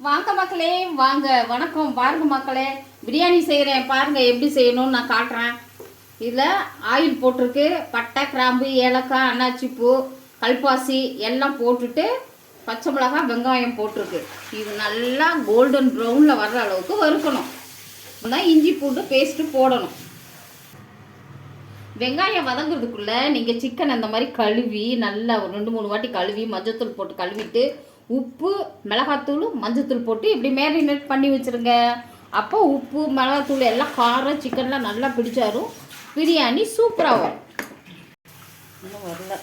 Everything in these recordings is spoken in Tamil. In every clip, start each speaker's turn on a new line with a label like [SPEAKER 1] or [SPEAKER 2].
[SPEAKER 1] வாங்க மக்களே, வாங்க. வணக்கம். பாருங்க மக்களே, பிரியாணி செய்கிறேன். பாருங்க எப்படி செய்யணும்னு நான் காட்டுறேன். இதில் ஆயில் போட்டிருக்கு. பட்டை, கிராம்பு, ஏலக்காய், அன்னாச்சி பூ, கல்பாசி எல்லாம் போட்டுட்டு பச்சை மிளகாய், வெங்காயம் போட்டிருக்கு. இது நல்லா கோல்டன் ப்ரௌனில் வர்ற அளவுக்கு வறுக்கணும். தான் இஞ்சி பூண்டு பேஸ்ட்டு போடணும். வெங்காயம் வதங்குறதுக்குள்ளே நீங்கள் சிக்கன் அந்த மாதிரி கழுவி நல்லா ஒரு 2-3 வாட்டி கழுவி மஞ்சத்தூள் போட்டு கழுவிட்டு உப்பு, மிளகாத்தூள், மஞ்சத்தூள் போட்டு இப்படி மேரினேட் பண்ணி வச்சுருங்க. அப்போ உப்பு, மிளகாத்தூள் எல்லாம் காரம் சிக்கன்லாம் நல்லா பிடிச்சாரும் பிரியாணி சூப்பராக வரும். இன்னும் வரல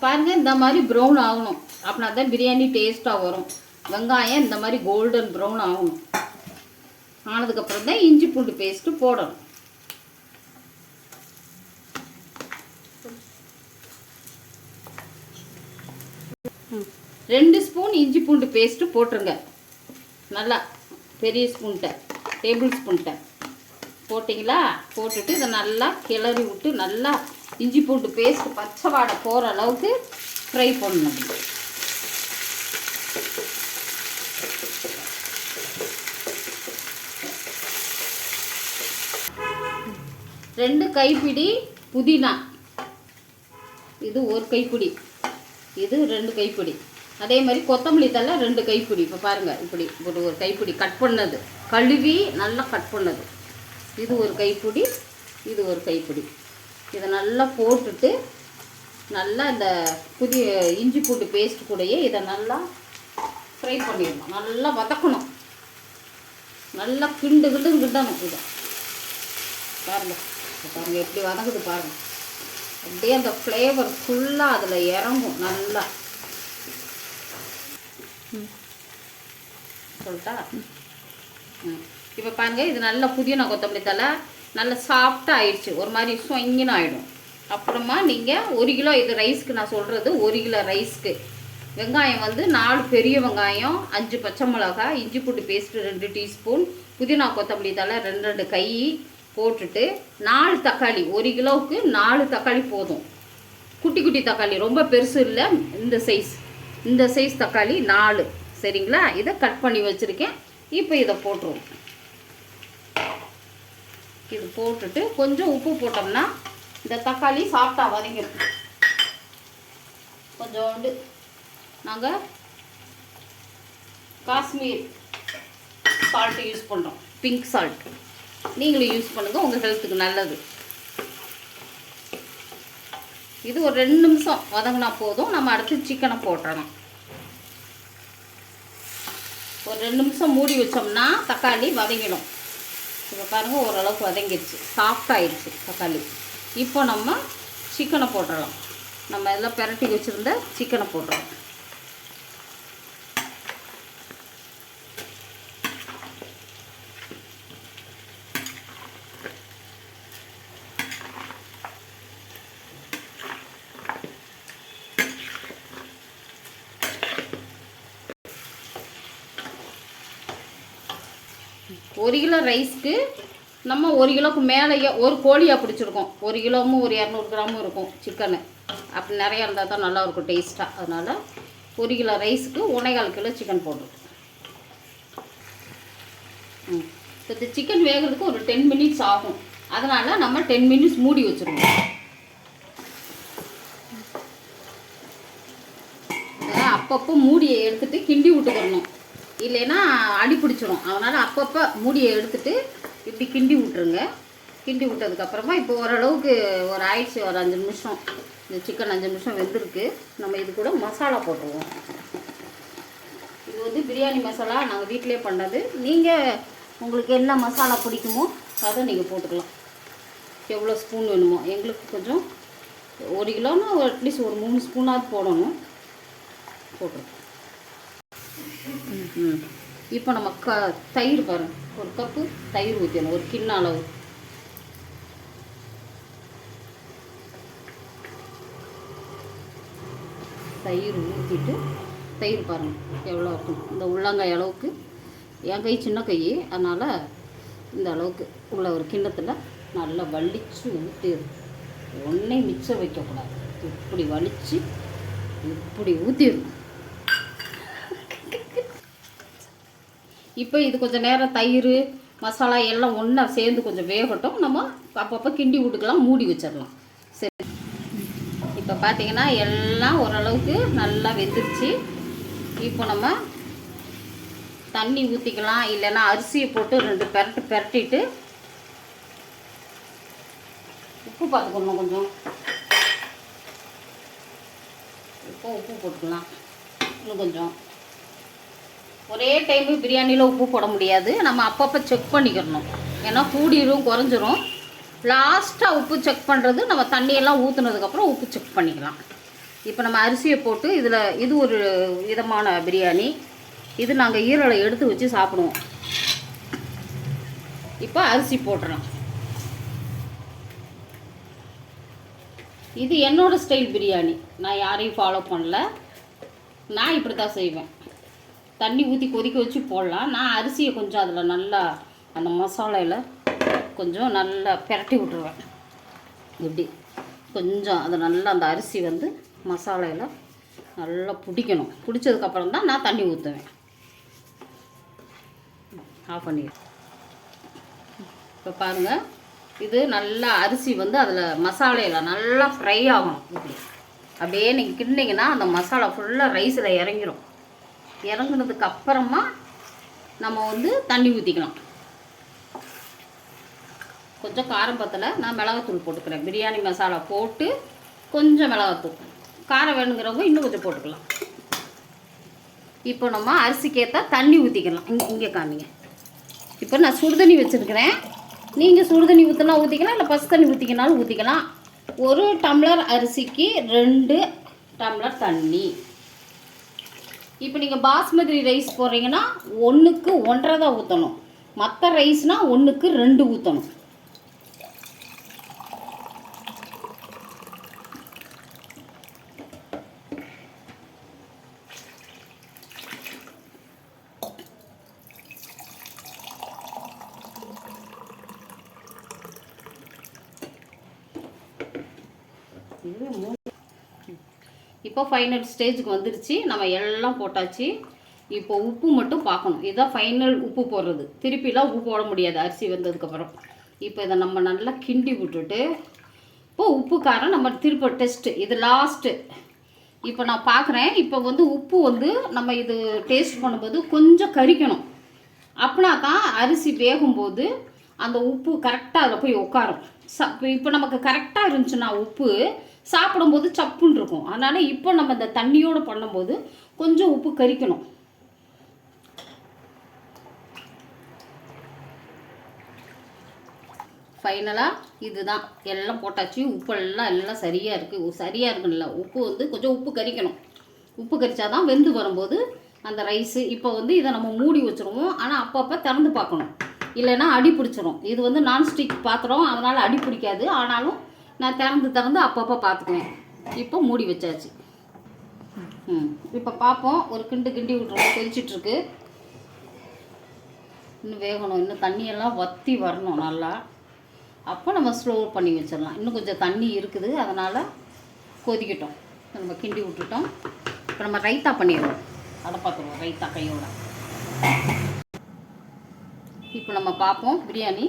[SPEAKER 1] பாருங்கள், இந்த மாதிரி ப்ரௌன் ஆகணும். அப்படின்னா தான் பிரியாணி டேஸ்ட்டாக வரும். வெங்காயம் இந்த மாதிரி கோல்டன் ப்ரௌன் ஆகணும். ஆனதுக்கப்புறம் தான் இஞ்சி பூண்டு பேஸ்ட்டு போடணும். ரெண்டு ஸ்பூன் இஞ்சி பூண்டு பேஸ்ட்டு போட்டுருங்க. நல்லா பெரிய ஸ்பூன்கிட்ட, டேபிள் ஸ்பூன்கிட்ட போட்டிங்களா? போட்டுட்டு இதை நல்லா கிளறி விட்டு நல்லா இஞ்சி பூண்டு பேஸ்ட்டு பச்சை வாடை போகிற அளவுக்கு ஃப்ரை பண்ணணும். 2 கைப்பிடி புதினா, இது 1 கைப்பிடி, இது 2 கைப்பிடி. அதே மாதிரி கொத்தமல்லி தழை 2 கைப்பிடி. இப்போ பாருங்கள், இப்படி ஒரு கைப்பிடி கட் பண்ணது, கழுவி நல்லா கட் பண்ணது. இது 1 கைப்பிடி, இது 1 கைப்பிடி. இதை நல்லா போட்டுட்டு நல்லா இந்த புதிய இஞ்சி பூண்டு பேஸ்ட் கூடயே இதை நல்லா ஃப்ரை பண்ணிடணும். நல்லா வதக்கணும். நல்லா கிண்டணும் இதை. பாருங்கள் பாருங்கள் எப்படி வதங்குது பாருங்கள். அப்படியே அந்த ஃப்ளேவர் ஃபுல்லாக அதில் இறங்கும். நல்லா சொல்லிட்டா. இப்போ பாருங்கள், இது நல்லா புதினா கொத்தமல்லி தழை நல்லா சாஃப்டாக ஆயிடுச்சு. ஒரு மாதிரி சொங்கின்னு ஆகிடும். அப்புறமா நீங்கள் 1 கிலோ, இது ரைஸ்க்கு நான் சொல்கிறது 1 கிலோ ரைஸ்க்கு வெங்காயம் வந்து 4 பெரிய வெங்காயம், 5 பச்சை மிளகாய், இஞ்சி பூண்டு பேஸ்ட்டு 2 டீஸ்பூன், புதினா கொத்தமல்லி தழை 2 கை போட்டுட்டு 4 தக்காளி, 1 கிலோவுக்கு 4 தக்காளி போதும். குட்டி குட்டி தக்காளி, ரொம்ப பெருசு இல்லை, இந்த சைஸ் தக்காளி 4. சரிங்களா? இதை கட் பண்ணி வச்சுருக்கேன். இப்போ இதை போட்டுருவோம். இது போட்டுட்டு கொஞ்சம் உப்பு போட்டோம்னா இந்த தக்காளி சாஃப்டாக வதங்கிடும். கொஞ்சோண்டு நாங்கள் காஷ்மீர் சால்ட்டு யூஸ் பண்ணுறோம், பிங்க் சால்ட். நீங்களும் யூஸ் பண்ணுங்கள், உங்கள் ஹெல்த்துக்கு நல்லது. இது ஒரு 2 நிமிஷம் வதங்கினா போதும். நம்ம அடுத்து சிக்கனை போட்டுறணும். ஒரு 2 நிமிஷம் மூடி வச்சோம்னா தக்காளி வதங்கிடும். இப்போ பாருங்கள், ஓரளவுக்கு வதங்கிடுச்சு, சாஃப்டாகிடுச்சு தக்காளி. இப்போ நம்ம சிக்கனை போட்டுடலாம். நம்ம எல்லாம் பிரட்டி வச்சுருந்த சிக்கனை போட்டுறோம். ஒரு கிலோ ரைஸ்க்கு நம்ம 1 கிலோவுக்கு மேலேயே ஒரு கோழியாக பிடிச்சிருக்கோம். 1 கிலோவும் ஒரு 200 கிராமும் இருக்கும் சிக்கனு. அப்படி நிறையா இருந்தால் தான் நல்லாயிருக்கும் டேஸ்ட்டாக. அதனால் 1 கிலோ ரைஸுக்கு 1.25 கிலோ சிக்கன் போடுறோம். இப்போ இந்த சிக்கன் வேகிறதுக்கு ஒரு 10 மினிட்ஸ் ஆகும். அதனால் நம்ம 10 மினிட்ஸ் மூடி வச்சுருவோம். அப்பப்போ மூடியை எடுத்துகிட்டு கிண்டி விட்டுக்கணும், இல்லைன்னா அடி பிடிச்சிரும். அதனால் அப்பப்போ மூடியை எடுத்துகிட்டு இப்படி கிண்டி விட்டுருங்க. கிண்டி விட்டதுக்கப்புறமா இப்போ ஓரளவுக்கு ஆயிடுச்சு, ஒரு 5 நிமிஷம். இந்த சிக்கன் 5 நிமிஷம் வெந்திருக்கு. நம்ம இது கூட மசாலா போட்டுருவோம். இது வந்து பிரியாணி மசாலா, நாங்கள் வீட்டிலே பண்ணது. நீங்கள் உங்களுக்கு என்ன மசாலா பிடிக்குமோ அதை நீங்கள் போட்டுக்கலாம். எவ்வளோ ஸ்பூன் வேணுமோ. எங்களுக்கு கொஞ்சம் 1 கிலோன்னா அட்லீஸ்ட் ஒரு 3 ஸ்பூனாவது போடணும். போட்டுருவோம். இப்போ நம்ம தயிர் பாருங்கள், 1 கப்பு தயிர் ஊற்றணும், ஒரு கிண்ண அளவு. தயிர் ஊற்றிட்டு, தயிர் பாருங்கள் எவ்வளோ இருக்கும். இந்த உள்ளங்காய் அளவுக்கு, என் கை சின்ன கை, அதனால் இந்த அளவுக்கு உள்ள ஒரு கிண்ணத்தில் நல்லா வலித்து ஊற்றிடும். ஒன்றே மிச்சம் வைக்கக்கூடாது. இப்படி வலித்து இப்படி ஊற்றிடும். இப்போ இது கொஞ்சம் நேரம் தயிர் மசாலா எல்லாம் ஒன்றா சேர்ந்து கொஞ்சம் வேகட்டும். நம்ம அப்பப்போ கிண்டி விட்டுக்கலாம், மூடி வச்சிடலாம். சரி, இப்போ பார்த்தீங்கன்னா எல்லாம் ஓரளவுக்கு நல்லா வெந்துருச்சு. இப்போ நம்ம தண்ணி ஊற்றிக்கலாம், இல்லைன்னா அரிசியை போட்டு 2 பெரட்டிட்டு உப்பு பார்த்துக்கணும். கொஞ்சம் உப்பு போட்டுக்கலாம். இன்னும் கொஞ்சம் ஒரே டைமு பிரியாணியில் உப்பு போட முடியாது, நம்ம அப்பப்போ செக் பண்ணிக்கிறணும். ஏன்னா கூடிரும் குறைஞ்சிரும். லாஸ்ட்டாக உப்பு செக் பண்ணுறது நம்ம தண்ணியெல்லாம் ஊற்றுனதுக்கப்புறம் உப்பு செக் பண்ணிக்கலாம். இப்போ நம்ம அரிசியை போட்டு இது ஒரு விதமான பிரியாணி. இது நாங்கள் ஈரலை எடுத்து வச்சு சாப்பிடுவோம். இப்போ அரிசி போட்டுறோம். இது என்னோடய ஸ்டைல் பிரியாணி, நான் யாரையும் ஃபாலோ பண்ணல. நான் இப்படி தான் செய்வேன். தண்ணி ஊற்றி கொதிக்க வச்சு போடலாம். நான் அரிசியை கொஞ்சம் அதில் நல்லா அந்த மசாலையில் கொஞ்சம் நல்லா பெரட்டி விட்ருவேன். இப்படி கொஞ்சம் அது நல்லா அந்த அரிசி வந்து மசாலையில் நல்லா பிடிக்கணும். பிடிச்சதுக்கப்புறம் தான் நான் தண்ணி ஊற்றுவேன். ஆஃப் பண்ணிடுவேன். இப்போ பாருங்கள், இது நல்லா அரிசி வந்து அதில் மசாலையில் நல்லா ஃப்ரை ஆகணும். இப்படி அப்படியே நீங்கள் கிண்டிங்கன்னா அந்த மசாலா ஃபுல்லாக ரைஸில் இறங்கிடும். இறங்குனதுக்கு அப்புறமா நம்ம வந்து தண்ணி ஊற்றிக்கலாம். கொஞ்சம் காரம் பத்தலை, நான் மிளகாத்தூள் போட்டுக்கிறேன். பிரியாணி மசாலா போட்டு கொஞ்சம் மிளகாத்தூள், காரம் வேணுங்கிறவங்க இன்னும் கொஞ்சம் போட்டுக்கலாம். இப்போ நம்ம அரிசிக்கேற்ற தண்ணி ஊற்றிக்கலாம். இங்கே காமிங்க. இப்போ நான் சுடுதண்ணி வச்சுருக்கிறேன். நீங்கள் சுடுதண்ணி ஊற்றினா ஊற்றிக்கலாம், இல்லை பசு தண்ணி ஊற்றிக்கினாலும் ஊற்றிக்கலாம். 1 டம்ளர் அரிசிக்கு 2 டம்ளர் தண்ணி. இப்போ நீங்கள் பாஸ்மதி ரைஸ் போடுறீங்கன்னா 1க்கு 1.5 தான் ஊற்றணும். மற்ற ரைஸ்னால் 1க்கு 2 ஊற்றணும். இப்போ ஃபைனல் ஸ்டேஜுக்கு வந்துருச்சு. நம்ம எல்லாம் போட்டாச்சு. இப்போ உப்பு மட்டும் பார்க்கணும். இதுதான் ஃபைனல் உப்பு போடுறது. திருப்பிலாம் உப்பு போட முடியாது அரிசி வந்ததுக்கப்புறம். இப்போ இதை நம்ம நல்லா கிண்டி விட்டுட்டு இப்போ உப்பு காரம் நம்ம திருப்ப டெஸ்ட்டு, இது லாஸ்ட்டு. இப்போ நான் பார்க்குறேன். இப்போ வந்து உப்பு வந்து நம்ம இது டேஸ்ட் பண்ணும்போது கொஞ்சம் கரிக்கணும். அப்படின்னா தான் அரிசி வேகும்போது அந்த உப்பு கரெக்டாக அதில் போய் உட்காரும். இப்போ நமக்கு கரெக்டாக இருந்துச்சுன்னா உப்பு சாப்பிடும்போது சப்புன்னு இருக்கும். அதனால் இப்போ நம்ம இந்த தண்ணியோடு பண்ணும்போது கொஞ்சம் உப்பு கரிக்கணும். ஃபைனலாக இதுதான், எல்லாம் போட்டாச்சு. எல்லாம் சரியாக இருக்குது. சரியாக இருக்குல்ல, உப்பு வந்து கொஞ்சம் உப்பு கரிக்கணும். உப்பு கரிச்சாதான் வெந்து வரும்போது அந்த ரைஸு. இப்போ வந்து இதை நம்ம மூடி வச்சுருவோம். ஆனால் அப்பப்போ திறந்து பார்க்கணும், இல்லைன்னா அடி பிடிச்சிரும். இது வந்து நான்ஸ்டிக் பாத்திரம், அதனால் அடி பிடிக்காது. ஆனாலும் நான் திறந்து அப்பப்போ பார்த்துக்குவேன். இப்போ மூடி வச்சாச்சு. இப்போ பார்ப்போம். ஒரு கிண்டி விட்டுருவோம். கொதிச்சிட்ருக்கு. இன்னும் வேகணும். இன்னும் தண்ணியெல்லாம் வற்றி வரணும் நல்லா. அப்போ நம்ம ஸ்லோ பண்ணி வச்சிடலாம். இன்னும் கொஞ்சம் தண்ணி இருக்குது, அதனால் கொதிக்கட்டும். நம்ம கிண்டி விட்டுட்டோம். இப்போ நம்ம ரைத்தா பண்ணிடுவோம். அதை பார்த்துருவோம் ரைத்தா கையோட. இப்போ நம்ம பார்ப்போம் பிரியாணி.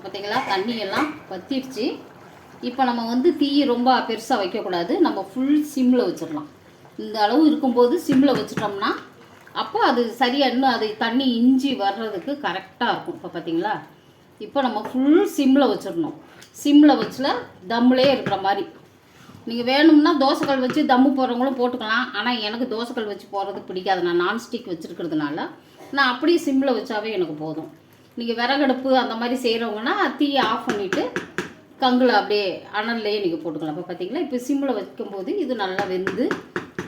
[SPEAKER 1] பார்த்தீங்களா, தண்ணியெல்லாம் வற்றிடுச்சு. இப்போ நம்ம வந்து தீ ரொம்ப பெருசாக வைக்கக்கூடாது. நம்ம ஃபுல் சிம்மில் வச்சிடலாம். இந்த அளவு இருக்கும்போது சிம்மில் வச்சிட்டோம்னா அப்போ அது சரியாக இன்னும் அது தண்ணி இஞ்சி வர்றதுக்கு கரெக்டாக இருக்கும். இப்போ பார்த்தீங்களா, இப்போ நம்ம ஃபுல் சிம்மில் வச்சிடணும். சிம்மில் வச்சுல தம்முலே இருக்கிற மாதிரி. நீங்கள் வேணும்னா தோசைக்கல் வச்சு தம்மு போடுறவங்களும் போட்டுக்கலாம். ஆனால் எனக்கு தோசைக்கல் வச்சு போடுறது பிடிக்காது. நான் நான்ஸ்டிக் வச்சுருக்கிறதுனால நான் அப்படியே சிம்மில் வச்சாவே எனக்கு போதும். நீங்கள் விறகடுப்பு அந்த மாதிரி செய்கிறவங்கன்னா தீயை ஆஃப் பண்ணிவிட்டு கங்கில் அப்படியே அனல்லையே நீங்கள் போட்டுக்கலாம். இப்போ பார்த்தீங்களா, இப்போ சிம்மில் வைக்கும்போது இது நல்லா வெந்து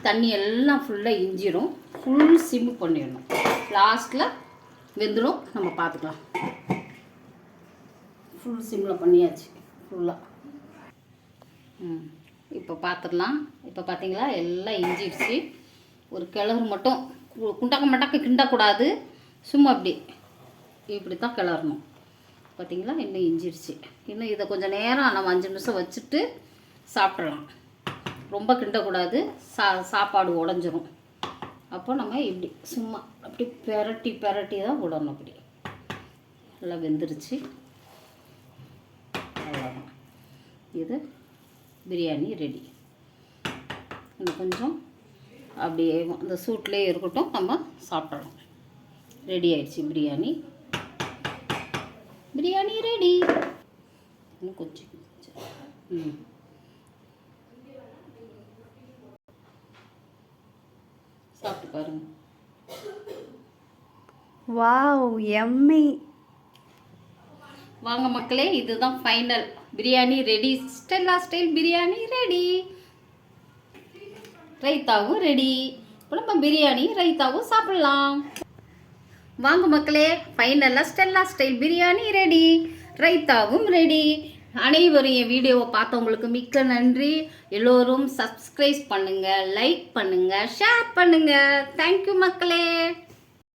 [SPEAKER 1] தண்ணி எல்லாம் ஃபுல்லாக இஞ்சிடும். ஃபுல் சிம்மு பண்ணிடணும். லாஸ்ட்டில் வெந்துடும், நம்ம பார்த்துக்கலாம். ஃபுல் சிம்மில் பண்ணியாச்சு ஃபுல்லாக. இப்போ பார்த்துடலாம். இப்போ பார்த்தீங்களா, எல்லாம் இஞ்சிடுச்சு. ஒரு கிளறு மட்டும் மட்டக்க கிண்டக்கூடாது. சும்மா இப்படி தான் கிளறணும். பார்த்தீங்களா, இன்னும் இஞ்சிடுச்சு. இன்னும் இதை கொஞ்சம் நேரம் நம்ம 5 நிமிஷம் வச்சுட்டு சாப்பிட்றலாம். ரொம்ப கிண்டக்கூடாது, சாப்பாடு உடஞ்சிரும். அப்போ நம்ம இப்படி சும்மா அப்படி பெரட்டி பெரட்டி தான் விடணும். அப்படி நல்லா வெந்துருச்சு. அவ்வளோதான், இது பிரியாணி ரெடி. இன்னும் கொஞ்சம் அப்படியே அந்த சூட்லேயே இருக்கட்டும், நம்ம சாப்பிடலாம். ரெடி ஆயிடுச்சு பிரியாணி. பிரியாணி ரெடி. இன்னும் கொஞ்சம் சாப்பிட்டு பாருங்க.
[SPEAKER 2] Wow, yummy.
[SPEAKER 1] வாங்க மக்களே, இதுதான் final. Biryani ready. Stella style biryani ready. ரைத்தாவும் ரெடி. இப்போ நம்ம பிரியாணி ரைத்தாவும் சாப்பிடலாம். வாங்க மக்களே, ஃபைனலாக ஸ்டெல்லா ஸ்டைல் பிரியாணி ரெடி, ரைத்தாவும் ரெடி. அனைவரும் என் வீடியோவை பார்த்தவங்களுக்கு மிக்க நன்றி. எல்லோரும் சப்ஸ்கிரைப் பண்ணுங்கள், லைக் பண்ணுங்கள், ஷேர் பண்ணுங்கள். தேங்க்யூ மக்களே.